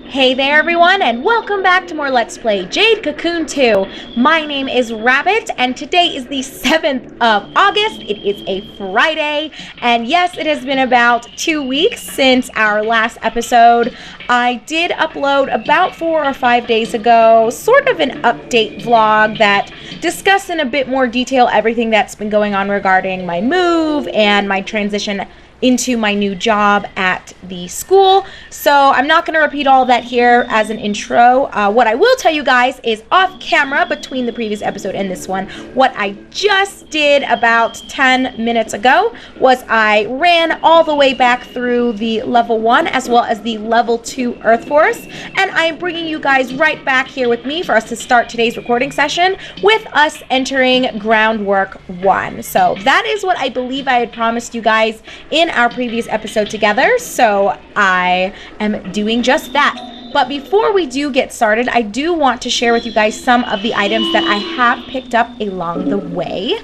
Hey there everyone, and welcome back to more Let's Play Jade Cocoon 2. My name is Rabbit, and today is the 7th of August. It is a Friday, and yes, it has been about 2 weeks since our last episode. I did upload about 4 or 5 days ago, sort of an update vlog that discussed in a bit more detail everything that's been going on regarding my move and my transition into my new job at the school. So I'm not going to repeat all that here as an intro. What I will tell you guys is off camera between the previous episode and this one, what I just did about 10 minutes ago was I ran all the way back through the level 1 as well as the level 2 Earth Force, and I'm bringing you guys right back here with me for us to start today's recording session with us entering Groundwork 1. So that is what I believe I had promised you guys in our previous episode together, so I am doing just that. But before we do get started, I do want to share with you guys some of the items that I have picked up along the way.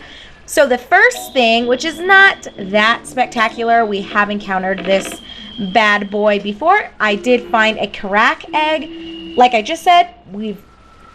So the first thing, which is not that spectacular, we have encountered this bad boy before. I did find a Karak egg. Like I just said, we've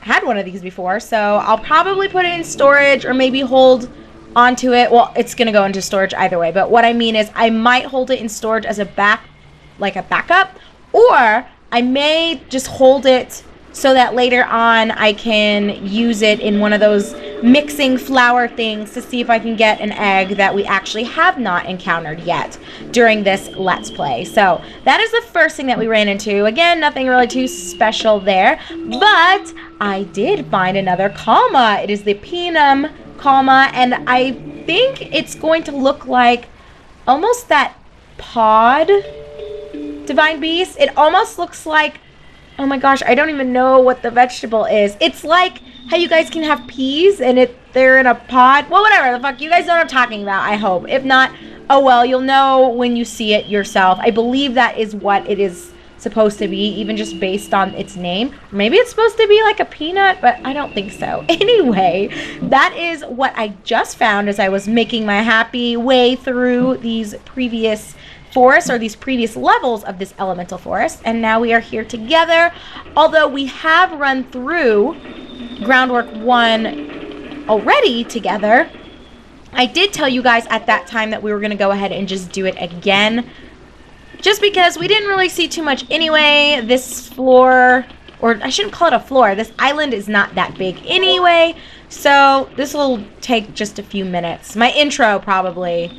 had one of these before, so I'll probably put it in storage or maybe hold onto it. Well, it's gonna go into storage either way, but what I mean is I might hold it in storage as a backup, or I may just hold it so that later on I can use it in one of those mixing flour things to see if I can get an egg that we actually have not encountered yet during this Let's Play. So that is the first thing that we ran into. Again, nothing really too special there, but I did find another Kalma. It is the Pinum Kalma, and I think it's going to look like almost that pod Divine Beast. It almost looks like, oh my gosh, I don't even know what the vegetable is. It's like how you guys can have peas and they're in a pod. Well, whatever the fuck, you guys know what I'm talking about, I hope. If not, oh well, you'll know when you see it yourself. I believe that is what it is supposed to be, even just based on its name. Maybe it's supposed to be like a peanut, but I don't think so. Anyway, that is what I just found as I was making my happy way through these previous forests, or these previous levels of this elemental forest, and now we are here together. Although we have run through Groundwork 1 already together, I did tell you guys at that time that we were going to go ahead and just do it again, just because we didn't really see too much anyway. This floor, or I shouldn't call it a floor, this island is not that big anyway, so this will take just a few minutes. My intro probably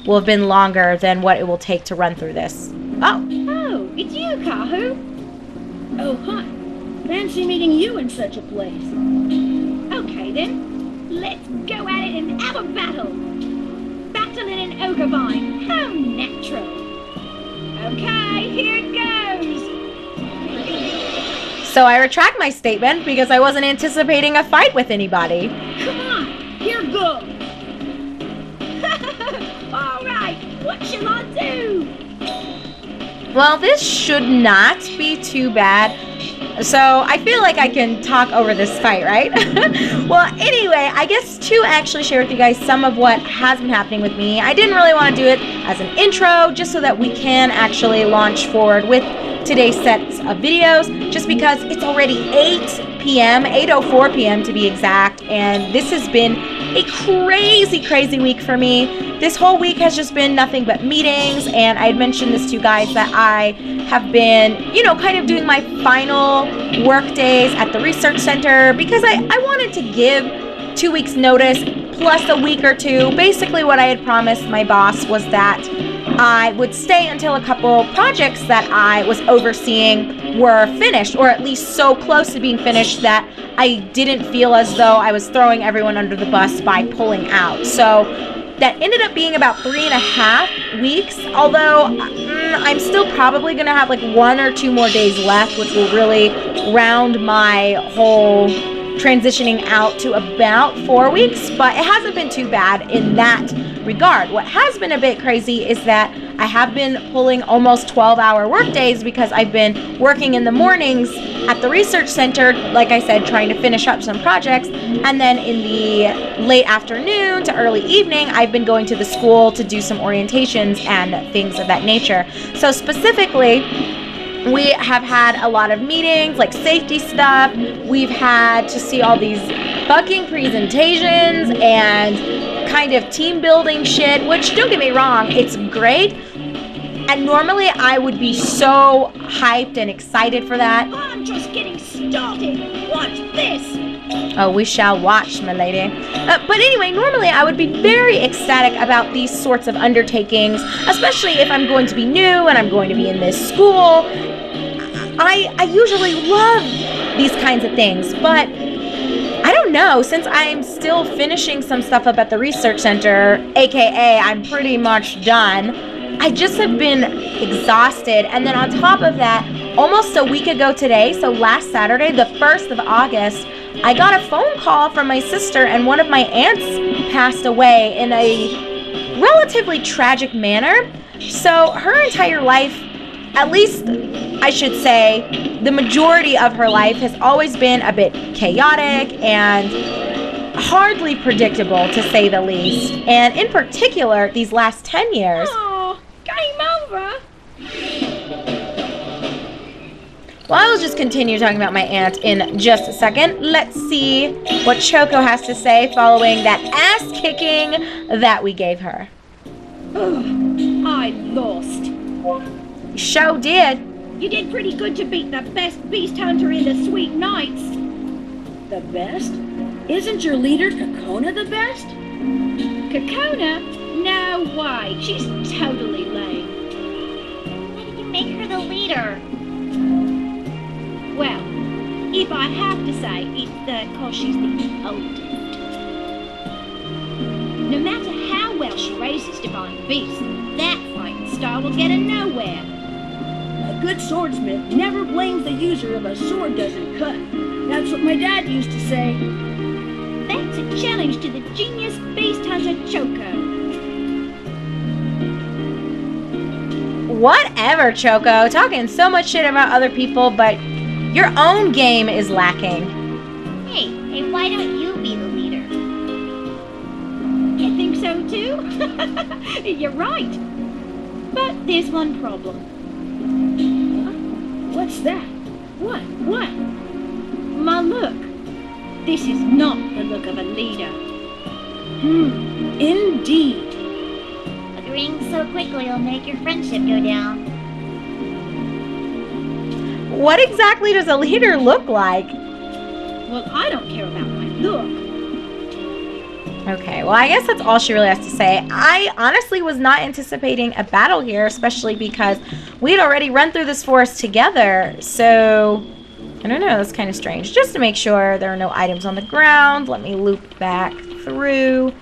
will have been longer than what it will take to run through this. Oh, it's you, Kahu. Oh, hi. Fancy meeting you in such a place. Okay then, let's go at it and have a battle. Battle in an ogre vine. How natural. Okay, here it goes. So I retract my statement because I wasn't anticipating a fight with anybody. Come on, here goes. All right, what shall I do? Well, this should not be too bad. So I feel like I can talk over this fight, right? Well, anyway, I guess to actually share with you guys some of what has been happening with me, I didn't really want to do it as an intro, just so that we can actually launch forward with today's sets of videos, just because it's already 8 p.m., 8:04 p.m. to be exact, and this has been a crazy week for me. This whole week has just been nothing but meetings, and I had mentioned this to you guys that I have been, kind of doing my final work days at the research center, because I wanted to give 2 weeks notice plus a week or two. Basically what I had promised my boss was that I would stay until a couple projects that I was overseeing were finished, or at least so close to being finished that I didn't feel as though I was throwing everyone under the bus by pulling out. So that ended up being about 3.5 weeks, although I'm still probably going to have like 1 or 2 more days left, which will really round my whole transitioning out to about 4 weeks, but it hasn't been too bad in that regard. What has been a bit crazy is that I have been pulling almost 12-hour work days because I've been working in the mornings at the research center, like I said, trying to finish up some projects, and then in the late afternoon to early evening, I've been going to the school to do some orientations and things of that nature. So specifically, We have had a lot of meetings, like safety stuff. We've had to see all these fucking presentations and kind of team building shit, which, don't get me wrong, it's great. And normally I would be so hyped and excited for that. I'm just getting started. Watch this. Oh, we shall watch, my lady. But anyway, normally I would be very ecstatic about these sorts of undertakings, especially if I'm going to be new and I'm going to be in this school. I usually love these kinds of things, but I don't know, since I'm still finishing some stuff up at the research center, aka I'm pretty much done, I just have been exhausted. And then on top of that, almost a week ago today, so last Saturday, the 1st of August, I got a phone call from my sister, and one of my aunts passed away in a relatively tragic manner. So her entire life, at least I should say, the majority of her life has always been a bit chaotic and hardly predictable, to say the least. And in particular, these last 10 years. Oh, game over. Well, I will just continue talking about my aunt in just a second. Let's see what Choco has to say following that ass kicking that we gave her. Ugh, I lost. You sure did. You did pretty good to beat the best beast hunter in the Sweet Knights. The best? Isn't your leader Cocona the best? Cocona? No way. She's totally lame. Why did you make her the leader? Well, if I have to say, it's because she's the oldest. No matter how well she raises divine beasts, that fighting style will get her nowhere. A good swordsmith never blames the user if a sword doesn't cut. That's what my dad used to say. That's a challenge to the genius beast hunter Choco. Whatever, Choco. Talking so much shit about other people, but your own game is lacking. Hey, why don't you be the leader? You think so too? You're right. But there's one problem. Huh? What's that? What? My look. This is not the look of a leader. Indeed. Agreeing so quickly will make your friendship go down. What exactly does a leader look like? Well, I don't care about my look. Okay, well, I guess that's all she really has to say. I honestly was not anticipating a battle here, especially because we had already run through this forest together. So, I don't know, that's kind of strange. Just to make sure there are no items on the ground, let me loop back through.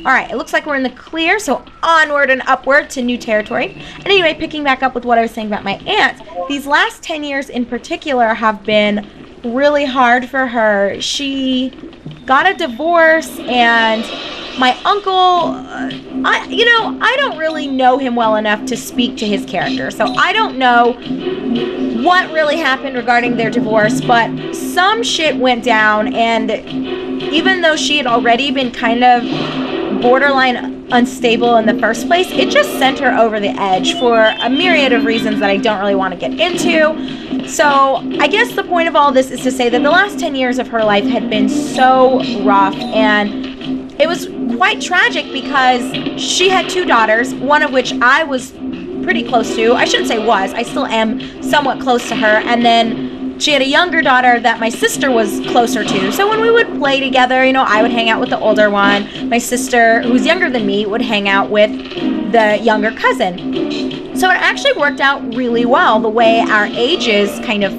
Alright, it looks like we're in the clear, so onward and upward to new territory. And anyway, picking back up with what I was saying about my aunt, these last 10 years in particular have been really hard for her. She got a divorce, and my uncle, I don't really know him well enough to speak to his character, so I don't know what really happened regarding their divorce, but some shit went down, and even though she had already been kind of borderline unstable in the first place, it just sent her over the edge for a myriad of reasons that I don't really want to get into. So I guess the point of all this is to say that the last 10 years of her life had been so rough, and it was quite tragic because she had 2 daughters, one of which I was pretty close to. I shouldn't say was, I still am somewhat close to her, and then she had a younger daughter that my sister was closer to. So when we would play together, I would hang out with the older one. My sister, who's younger than me, would hang out with the younger cousin. So it actually worked out really well, the way our ages kind of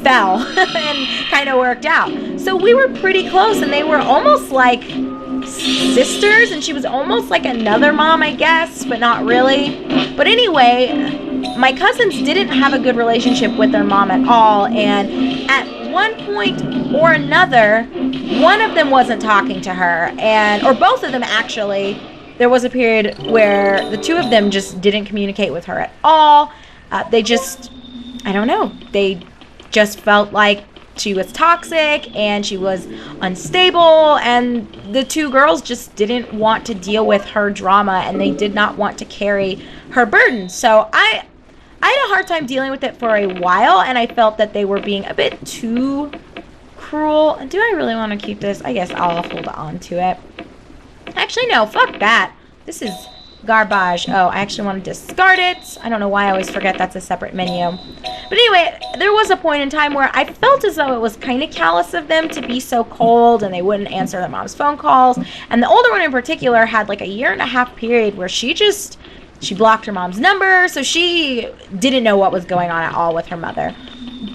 fell and kind of worked out. So we were pretty close, and they were almost like sisters, and she was almost like another mom, I guess, but not really. But anyway, my cousins didn't have a good relationship with their mom at all, and at one point or another, one of them wasn't talking to her, or both of them actually. There was a period where the 2 of them just didn't communicate with her at all. They just, I don't know, they just felt like she was toxic and she was unstable, and the 2 girls just didn't want to deal with her drama, and they did not want to carry her burden. So I had a hard time dealing with it for a while, and I felt that they were being a bit too cruel. Do I really want to keep this? I guess I'll hold on to it. Actually, no, fuck that. This is garbage. Oh, I actually want to discard it. I don't know why I always forget that's a separate menu. But anyway, there was a point in time where I felt as though it was kind of callous of them to be so cold and they wouldn't answer their mom's phone calls. And the older one in particular had like a 1.5 year period where she blocked her mom's number, so she didn't know what was going on at all with her mother.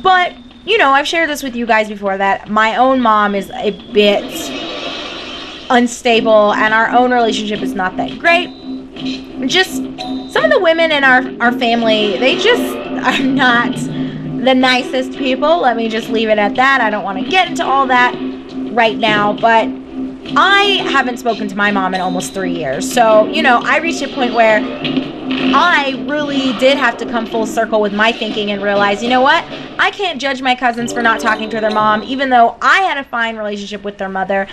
But, you know, I've shared this with you guys before that my own mom is a bit unstable and our own relationship is not that great. Just some of the women in our family, they just are not the nicest people. Let me just leave it at that. I don't want to get into all that right now, but I haven't spoken to my mom in almost 3 years. So, you know, I reached a point where I really did have to come full circle with my thinking and realize, you know what? I can't judge my cousins for not talking to their mom, even though I had a fine relationship with their mother.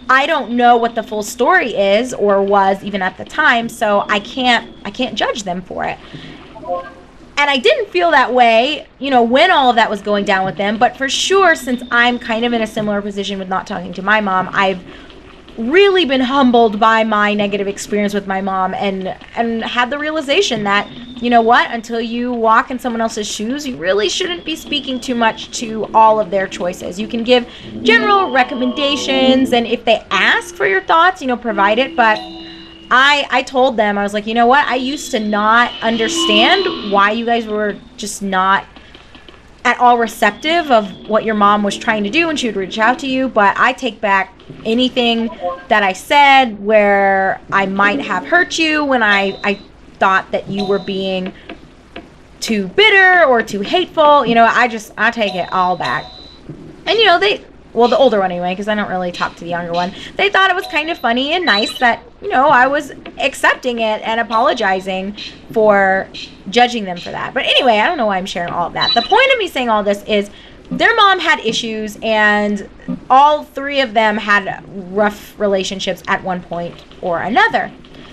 I don't know what the full story is or was even at the time, so I can't judge them for it. And I didn't feel that way, you know, when all of that was going down with them, but for sure, since I'm kind of in a similar position with not talking to my mom, I've really been humbled by my negative experience with my mom and had the realization that, you know what, until you walk in someone else's shoes, you really shouldn't be speaking too much to all of their choices. You can give general recommendations, and if they ask for your thoughts, you know, provide it. But I told them, I was like, you know what, I used to not understand why you guys were just not at all receptive of what your mom was trying to do when she would reach out to you, but I take back anything that I said where I might have hurt you when I thought that you were being too bitter or too hateful. You know, I take it all back. And, you know, the older one anyway, because I don't really talk to the younger one, they thought it was kind of funny and nice that, you know, I was accepting it and apologizing for judging them for that. But anyway, I don't know why I'm sharing all of that. The point of me saying all this is their mom had issues, and all 3 of them had rough relationships at one point or another.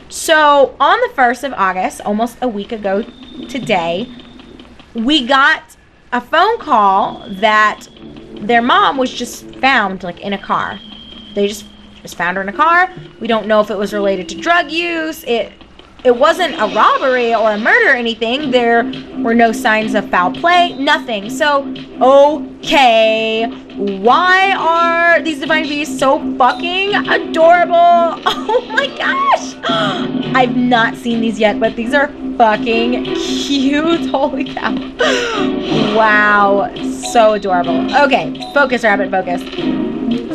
So on the 1st of August, almost a week ago today, we got a phone call that their mom was just found, like, in a car. They just found her in a car. We don't know if it was related to drug use. It wasn't a robbery or a murder or anything. There were no signs of foul play, nothing. So, okay, why are these divine beasts so fucking adorable? Oh my gosh! I've not seen these yet, but these are fucking cute. Holy cow. Wow, so adorable. Okay, focus, rabbit, focus.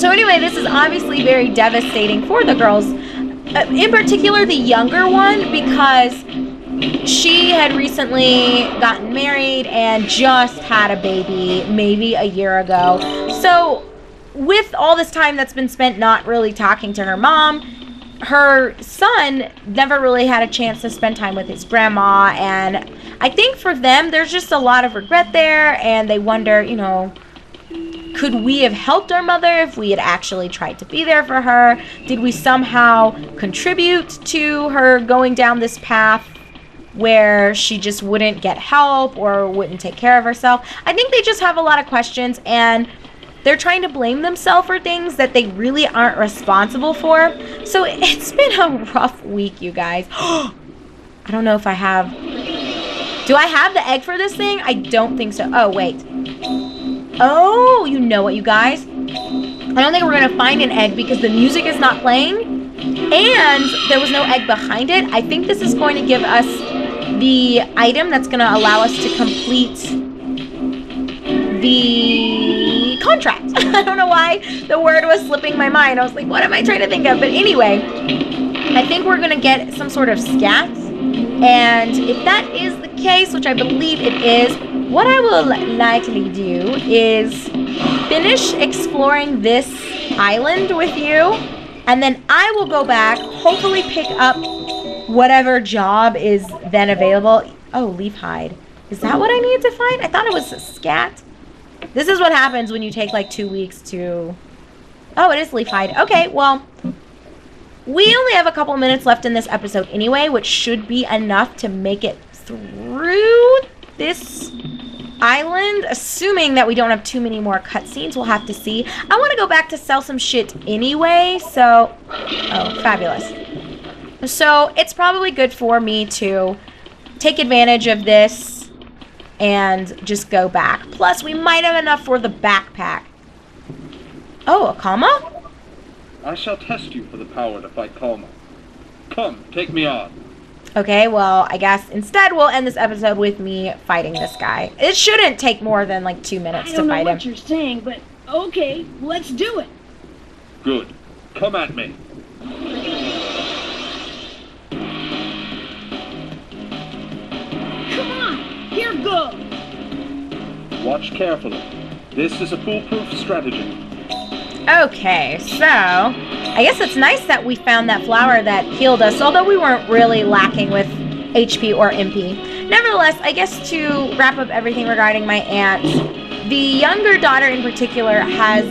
So anyway, this is obviously very devastating for the girls. In particular, the younger one, because she had recently gotten married and just had a baby maybe a year ago. So with all this time that's been spent not really talking to her mom, her son never really had a chance to spend time with his grandma. And I think for them, there's just a lot of regret there. And they wonder, you know, could we have helped our mother if we had actually tried to be there for her? Did we somehow contribute to her going down this path where she just wouldn't get help or wouldn't take care of herself? I think they just have a lot of questions, and they're trying to blame themselves for things that they really aren't responsible for. So it's been a rough week, you guys. I don't know if I have... Do I have the egg for this thing? I don't think so. Oh, wait. Oh, you know what, you guys? I don't think we're going to find an egg because the music is not playing and there was no egg behind it. I think this is going to give us the item that's going to allow us to complete the contract. I don't know why the word was slipping my mind. I was like, what am I trying to think of? But anyway, I think we're going to get some sort of scat. And if that is the case, which I believe it is, what I will likely do is finish exploring this island with you, and then I will go back, hopefully pick up whatever job is then available. Oh, leaf hide. Is that what I need to find? I thought it was a scat. This is what happens when you take like 2 weeks to... Oh, it is leaf hide. Okay, well, we only have a couple minutes left in this episode anyway, which should be enough to make it through this island, assuming that we don't have too many more cutscenes. We'll have to see. I want to go back to sell some shit anyway, so... Oh, fabulous. So, it's probably good for me to take advantage of this and just go back. Plus, we might have enough for the backpack. Oh, a Kalma? I shall test you for the power to fight Kalma. Come, take me on. Okay, well, I guess instead we'll end this episode with me fighting this guy. It shouldn't take more than like 2 minutes to fight him. I don't know what you're saying, but okay, let's do it. Good. Come at me. Come on, here goes. Watch carefully. This is a foolproof strategy. Okay, so I guess it's nice that we found that flower that healed us, although we weren't really lacking with HP or MP. Nevertheless, I guess to wrap up everything regarding my aunt, the younger daughter in particular has,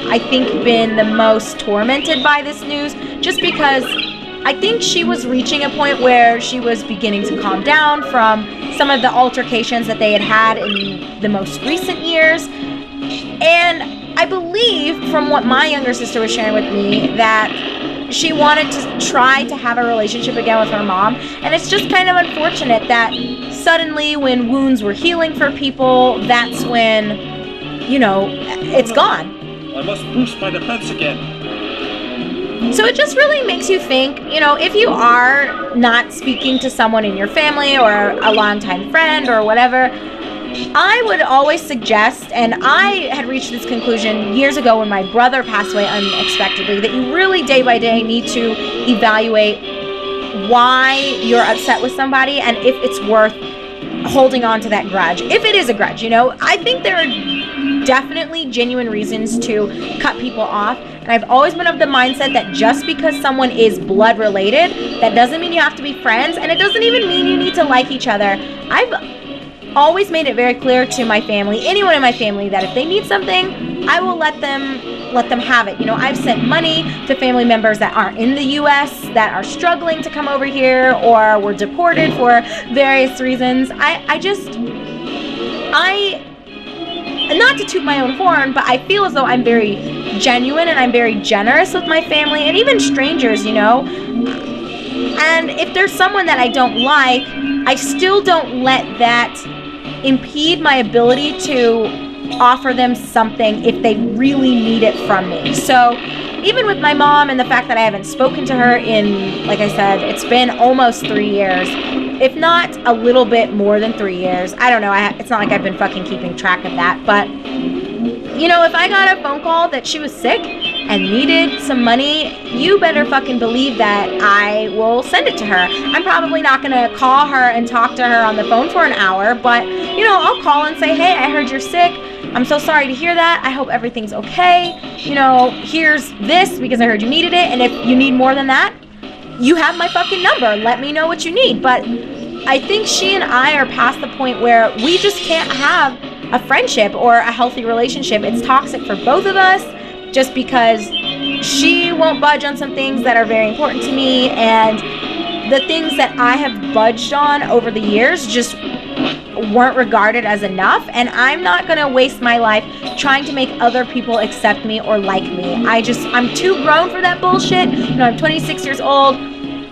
I think, been the most tormented by this news, just because I think she was reaching a point where she was beginning to calm down from some of the altercations that they had had in the most recent years. And I believe, from what my younger sister was sharing with me, that she wanted to try to have a relationship again with her mom. And it's just kind of unfortunate that suddenly when wounds were healing for people, that's when, you know, it's gone. I must boost my defense again. So it just really makes you think, you know, if you are not speaking to someone in your family or a longtime friend or whatever, I would always suggest, and I had reached this conclusion years ago when my brother passed away unexpectedly, that you really day by day need to evaluate why you're upset with somebody and if it's worth holding on to that grudge. If it is a grudge, you know, I think there are definitely genuine reasons to cut people off. And I've always been of the mindset that just because someone is blood related, that doesn't mean you have to be friends, and it doesn't even mean you need to like each other. I've always made it very clear to my family, anyone in my family, that if they need something, I will let them have it. You know, I've sent money to family members that aren't in the U.S., that are struggling to come over here or were deported for various reasons. Not to toot my own horn, but I feel as though I'm very genuine and I'm very generous with my family and even strangers, you know. And if there's someone that I don't like, I still don't let that impede my ability to offer them something if they really need it from me. So even with my mom and the fact that I haven't spoken to her in, like I said, it's been almost 3 years, if not a little bit more than 3 years. I don't know. It's not like I've been fucking keeping track of that. But, you know, if I got a phone call that she was sick and needed some money, you better fucking believe that I will send it to her. I'm probably not going to call her and talk to her on the phone for an hour, but, you know, I'll call and say, hey, I heard you're sick. I'm so sorry to hear that. I hope everything's okay. You know, here's this because I heard you needed it. And if you need more than that, you have my fucking number. Let me know what you need. But I think she and I are past the point where we just can't have a friendship or a healthy relationship. It's toxic for both of us just because she won't budge on some things that are very important to me, and the things that I have budged on over the years just weren't regarded as enough, and I'm not going to waste my life trying to make other people accept me or like me. I'm too grown for that bullshit. You know, I'm 26 years old.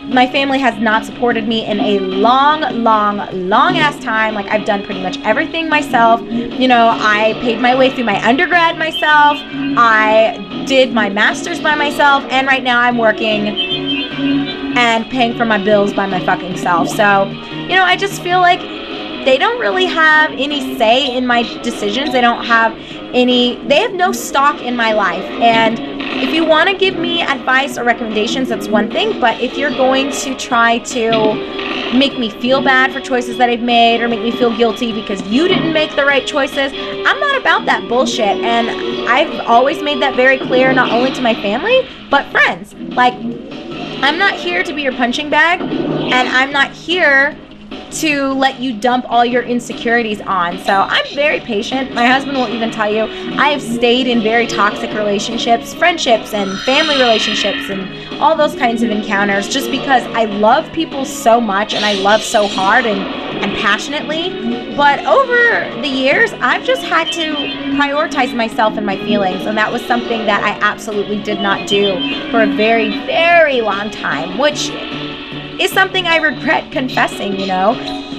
My family has not supported me in a long ass time. Like, I've done pretty much everything myself. You know, I paid my way through my undergrad myself. I did my master's by myself. And right now I'm working and paying for my bills by my fucking self. So, you know, I just feel like they don't really have any say in my decisions. They have no stock in my life. And if you want to give me advice or recommendations, that's one thing. But if you're going to try to make me feel bad for choices that I've made or make me feel guilty because you didn't make the right choices, I'm not about that bullshit. And I've always made that very clear, not only to my family, but friends. Like, I'm not here to be your punching bag, and I'm not here to let you dump all your insecurities on. So I'm very patient. My husband will even tell you I have stayed in very toxic relationships, friendships, and family relationships, and all those kinds of encounters, just because I love people so much and I love so hard and passionately. But over the years, I've just had to prioritize myself and my feelings, and that was something that I absolutely did not do for a very, very long time, which is something I regret confessing, you know.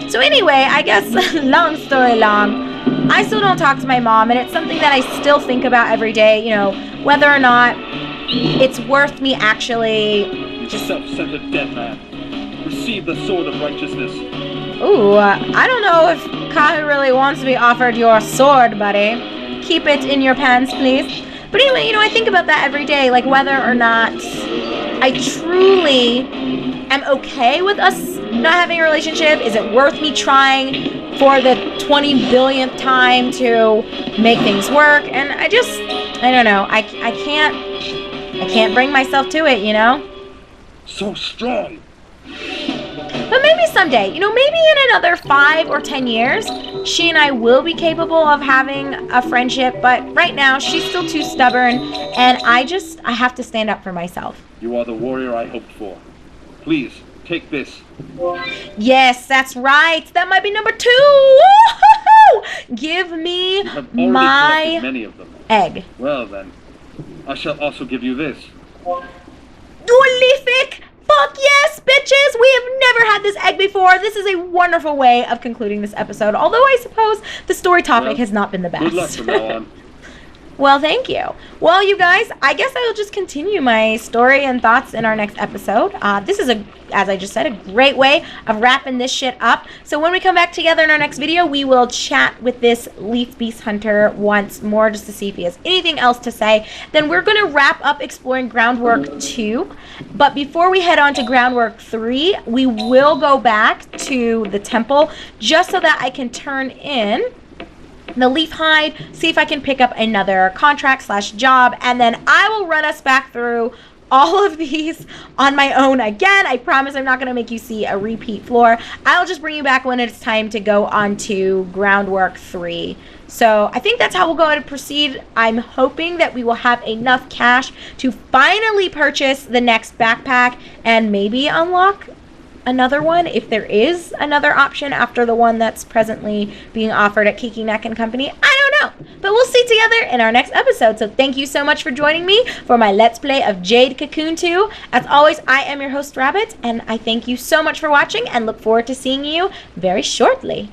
So anyway, I guess long story long, I still don't talk to my mom, and it's something that I still think about every day, you know, whether or not it's worth me actually just self-centered dead man. Receive the sword of righteousness. Ooh, I don't know if Kahu really wants to be offered your sword, buddy. Keep it in your pants, please. But anyway, you know, I think about that every day, like whether or not I truly am okay with us not having a relationship. Is it worth me trying for the 20 billionth time to make things work? And I don't know. I can't bring myself to it, you know? So strong. But maybe someday, you know, maybe in another 5 or 10 years, she and I will be capable of having a friendship. But right now, she's still too stubborn, and I have to stand up for myself. You are the warrior I hoped for. Please, take this. Yes, that's right. That might be number 2. Woo-hoo-hoo! Give me You have already my collected many of them. egg. Well then, I shall also give you this. Prolific! Fuck yes, bitches! We have never had this egg before. This is a wonderful way of concluding this episode, although I suppose the story topic has not been the best. Good luck from now on. Well, thank you. Well, you guys, I guess I will just continue my story and thoughts in our next episode. This is, as I just said, a great way of wrapping this shit up. So when we come back together in our next video, we will chat with this Leif Beast Hunter once more just to see if he has anything else to say. Then we're going to wrap up exploring Groundwork 2. But before we head on to Groundwork 3, we will go back to the temple just so that I can turn in the leaf hide, see if I can pick up another contract / job, and then I will run us back through all of these on my own again. I promise I'm not going to make you see a repeat floor. I'll just bring you back when it's time to go on to Groundwork 3. So I think that's how we'll go ahead and proceed. I'm hoping that we will have enough cash to finally purchase the next backpack and maybe unlock another one if there is another option after the one that's presently being offered at Kiki Neck and Company. I don't know, but we'll see together in our next episode. So thank you so much for joining me for my Let's Play of Jade Cocoon 2. As always, I am your host, Rabbit, and I thank you so much for watching and look forward to seeing you very shortly.